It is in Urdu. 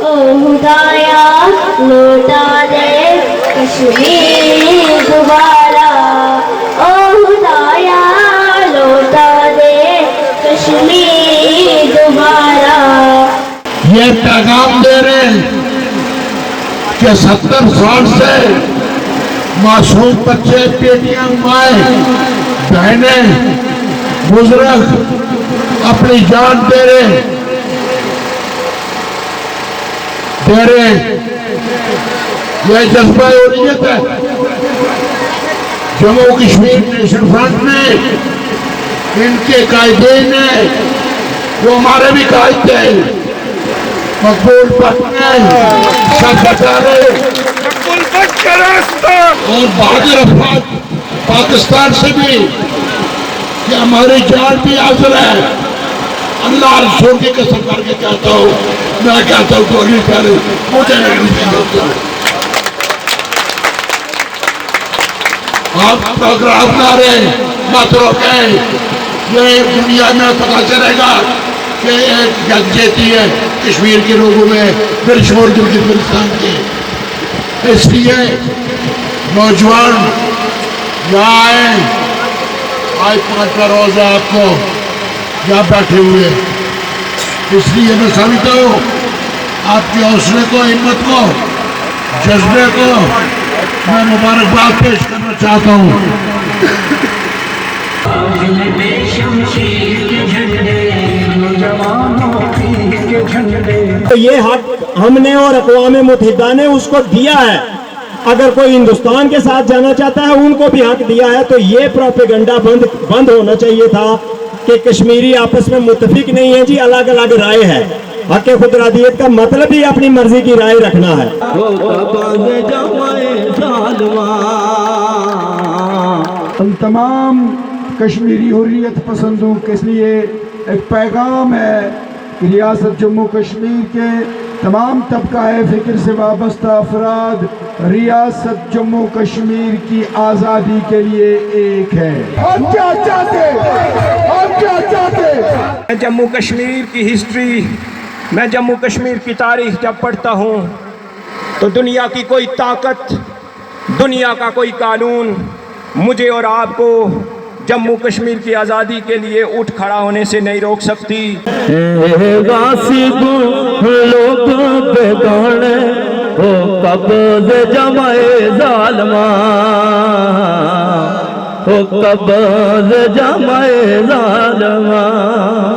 او خدایا لوٹا دے کشمیر دوبارہ، او خدایا لوٹا دے کشمیر دوبارہ۔ یہ پیغام دے رہے ہیں کہ 70 سال سے معصوم بچے، بیٹیاں، مائیں، بہنیں، بزرگ اپنی جان دے رہے یہ جذبہ حریت ہے۔ جموں کشمیر نیشنل فرنٹ نے، ان کے قائدین نے، وہ ہمارے بھی قائد تھے، مقبول پٹن سب بچارے اور بہادر افراد پاکستان سے بھی، کہ ہماری جان بھی حاضر ہے۔ اللہ رسول کی قسم کر کے کہتا ہوں، میں کہتا ہوں تو اگلی پہلے مجھے نہیں چاہیے۔ آپ پروگرام نہ رہے مت روکیں، یہ دنیا میں پتا چلے گا کہ ایک جنگ جیتی ہے کشمیر کے لوگوں میں بالشمول گلگت کے۔ اس لیے نوجوان یہاں آئیں، آج 5واں روز ہے آپ کو یہاں بیٹھے ہوئے، اس لیے میں سمجھتا ہوں آپ کے حوصلے کو، ہمت کو، جذبے کو میں مبارکباد پیش کرنا چاہتا ہوں۔ تو یہ حق ہم نے اور اقوام متحدہ نے اس کو دیا ہے۔ اگر کوئی ہندوستان کے ساتھ جانا چاہتا ہے ان کو بھی حق دیا ہے، تو یہ پروپیگنڈا بند ہونا چاہیے تھا کہ کشمیری آپس میں متفق نہیں ہے جی، الگ الگ رائے ہے۔ حق خود ارادیت کا مطلب ہی اپنی مرضی کی رائے رکھنا ہے۔ ہم تمام کشمیری حریت پسندوں کے لیے ایک پیغام ہے کہ ریاست جموں کشمیر کے تمام طبقہ فکر سے وابستہ افراد ریاست جموں کشمیر کی آزادی کے لیے ایک ہے۔ ہم کیا چاہتے میں جموں کشمیر کی ہسٹری، میں جموں کشمیر کی تاریخ جب پڑھتا ہوں تو دنیا کی کوئی طاقت، دنیا کا کوئی قانون مجھے اور آپ کو جموں کشمیر کی آزادی کے لیے اٹھ کھڑا ہونے سے نہیں روک سکتی۔ غاصب لوگوں پہ گانے ہو قبض جمع ظالماں، ہو قبض جمع ظالماں۔